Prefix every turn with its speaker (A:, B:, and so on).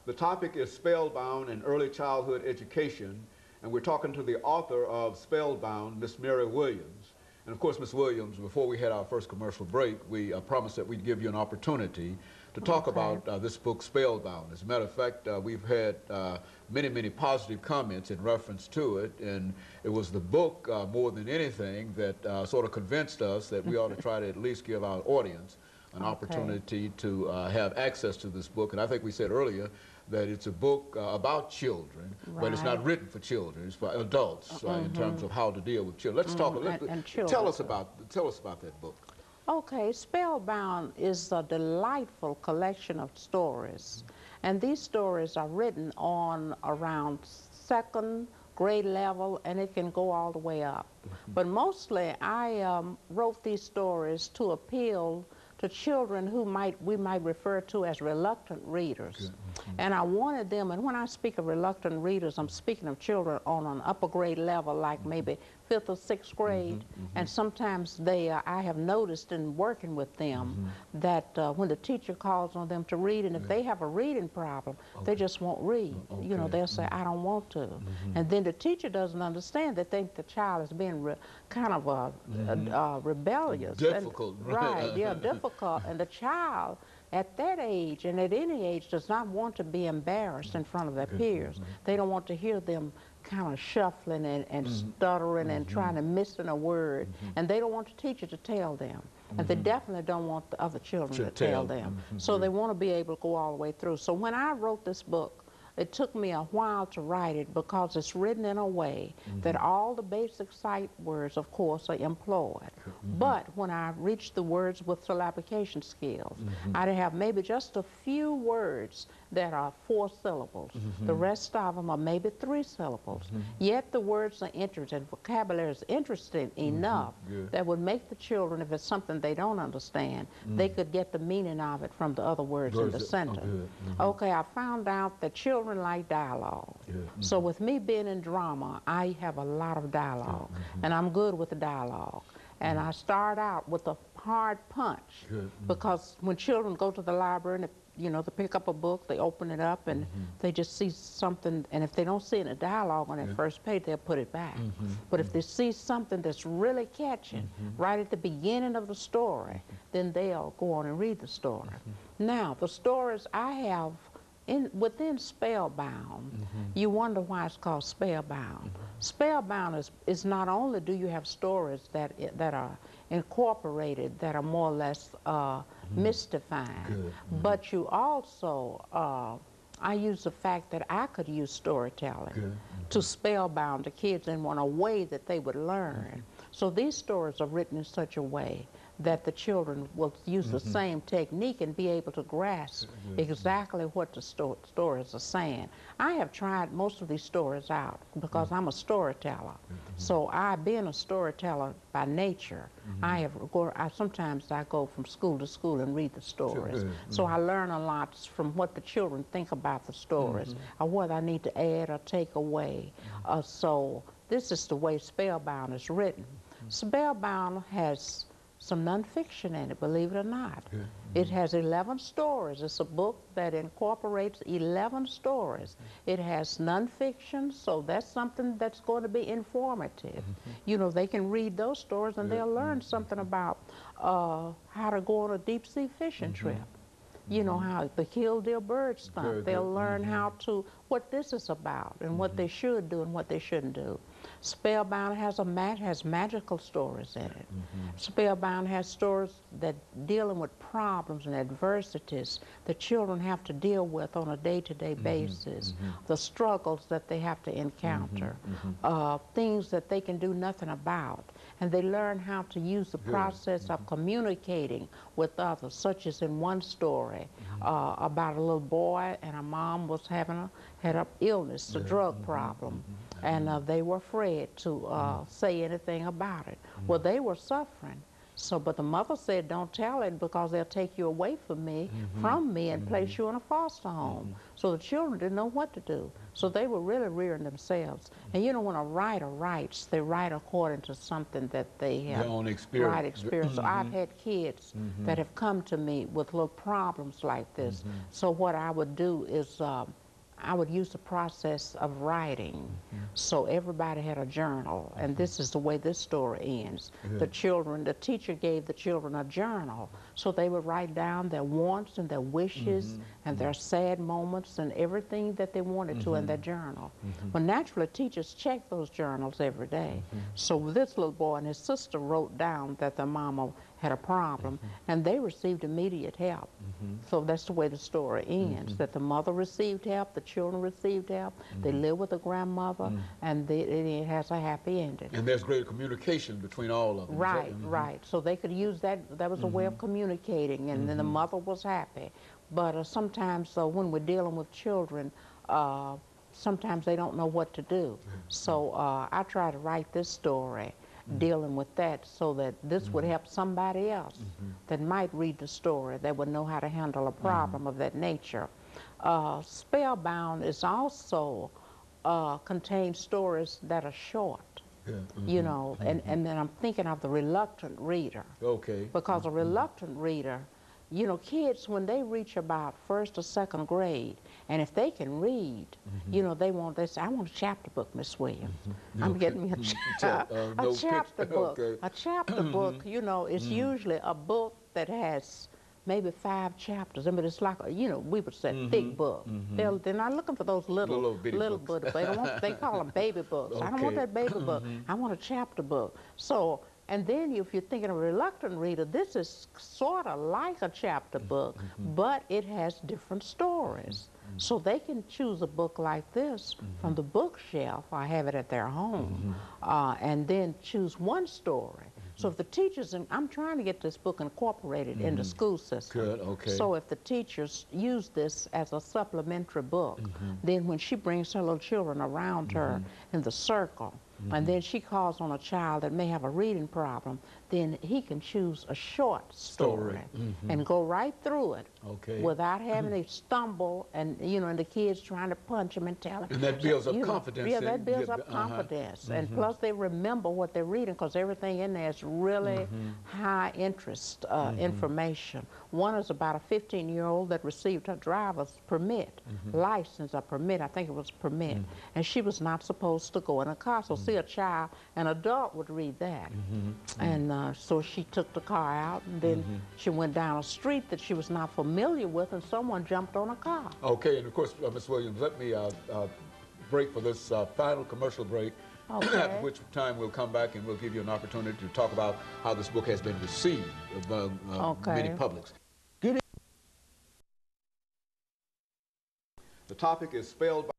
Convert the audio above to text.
A: The topic is Spellbound in Early Childhood Education, and we're talking to the author of Spellbound, Miss Mary Williams. And of course, Miss Williams, before we had our first commercial break, we promised that we'd give you an opportunity to talk about this book, Spellbound. As a matter of fact, we've had many positive comments in reference to it, and it was the book, more than anything, that sort of convinced us that we ought to try to at least give our audience an opportunity to have access to this book. And I think we said earlier that it's a book about children, but it's not written for children. It's for adults in terms of how to deal with children. Let's talk. Tell us about that book.
B: Okay, Spellbound is a delightful collection of stories, and these stories are written on around second grade level, and it can go all the way up. But mostly, I wrote these stories to appeal to children who we might refer to as reluctant readers. And I wanted them, and when I speak of reluctant readers, I'm speaking of children on an upper grade level, like maybe 5th or 6th grade. And sometimes I have noticed in working with them that when the teacher calls on them to read, and if they have a reading problem, they just won't read. You know, they'll say, I don't want to. And then the teacher doesn't understand. They think the child is being kind of rebellious.
A: Difficult.
B: Right, yeah, difficult. And the child at that age and at any age does not want to be embarrassed in front of their peers. They don't want to hear them kind of shuffling and stuttering and trying to miss in a word. And they don't want the teacher to tell them. And they definitely don't want the other children to tell them. So they want to be able to go all the way through. So when I wrote this book, it took me a while to write it because it's written in a way that all the basic sight words, of course, are employed. But when I reached the words with syllabication skills, I have maybe just a few words that are 4 syllables. The rest of them are maybe 3 syllables. Yet the words are interesting. Vocabulary is interesting enough that would make the children, if it's something they don't understand, they could get the meaning of it from the other words in the sentence. Okay, I found out that children like dialogue. So with me being in drama, I have a lot of dialogue, and I'm good with the dialogue. And I start out with a hard punch, because when children go to the library and you know, to pick up a book, they open it up and they just see something, and if they don't see any dialogue on that first page, they'll put it back. But if they see something that's really catching right at the beginning of the story, then they'll go on and read the story. Now, the stories I have within Spellbound, you wonder why it's called Spellbound. Spellbound is not only do you have stories that are incorporated, that are more or less mystifying, but you also, I use the fact that I could use storytelling to spellbound the kids in a way that they would learn. So these stories are written in such a way that the children will use the same technique and be able to grasp exactly what the stories are saying. I have tried most of these stories out because I'm a storyteller. So being a storyteller by nature, sometimes I go from school to school and read the stories. So I learn a lot from what the children think about the stories, or what I need to add or take away. So this is the way Spellbound is written. Spellbound has some nonfiction in it, believe it or not. It has 11 stories. It's a book that incorporates 11 stories. It has nonfiction, so that's something that's going to be informative. You know, they can read those stories and they'll learn something about how to go on a deep sea fishing trip. You know, how the killdeer bird stump. They'll learn what this is about and what they should do and what they shouldn't do. Spellbound has magical stories in it. Spellbound has stories that dealing with problems and adversities that children have to deal with on a day-to-day basis, the struggles that they have to encounter, things that they can do nothing about. And they learn how to use the process of communicating with others, such as in one story about a little boy and a mom was had an illness, a drug problem, and they were afraid to say anything about it. Well, they were suffering, So, but the mother said, don't tell it because they'll take you away from me, and place you in a foster home. So the children didn't know what to do. So they were really rearing themselves. And you know, when a writer writes, they write according to something that they have.
A: Their own experience.
B: Right experience. So I've had kids that have come to me with little problems like this. So what I would do is I would use the process of writing. So everybody had a journal, and this is the way this story ends. The teacher gave the children a journal, so they would write down their wants and their wishes and their sad moments and everything that they wanted to in their journal. Well, naturally, teachers check those journals every day. So this little boy and his sister wrote down that their mama had a problem, and they received immediate help. So that's the way the story ends, that the mother received help, the children received help, they live with a grandmother, and it has a happy ending.
A: And there's great communication between all of them.
B: Right, right. So they could use that, that was a way of communicating, and then the mother was happy. But sometimes when we're dealing with children, sometimes they don't know what to do. So I try to write this story dealing with that so that this would help somebody else that might read the story, that would know how to handle a problem of that nature. Spellbound is also contains stories that are short. You know, and then I'm thinking of the reluctant reader.
A: Okay.
B: Because a reluctant reader, you know, kids, when they reach about 1st or 2nd grade, and if they can read, you know, they say, I want a chapter book, Miss Williams. I'm getting me a chapter book.
A: Okay.
B: A chapter book, you know, is usually a book that has maybe 5 chapters. I mean, it's like, you know, we would say thick book. They're not looking for those little bitty books. They don't want, they call them baby books. I don't want that baby book. I want a chapter book. So, and then if you're thinking of a reluctant reader, this is sort of like a chapter book, but it has different stories. So they can choose a book like this from the bookshelf or have it at their home, and then choose one story. So if the teachers, and I'm trying to get this book incorporated in the school system.
A: Good, okay.
B: So if the teachers use this as a supplementary book, then when she brings her little children around her in the circle, and then she calls on a child that may have a reading problem, then he can choose a short story and go right through it without having to stumble and, you know, and the kids trying to punch him and tell him.
A: And that builds up confidence.
B: Yeah, that builds up confidence. And plus they remember what they're reading because everything in there is really high interest information. One is about a 15-year-old that received her driver's permit, license or permit, I think it was permit, and she was not supposed to go in a car. So see a child, an adult would read that. And so she took the car out, and then she went down a street that she was not familiar with, and someone jumped on a car. Okay,
A: and of course, Ms. Williams, let me break for this final commercial break, at which time we'll come back and we'll give you an opportunity to talk about how this book has been received among many publics. The topic is spellbound.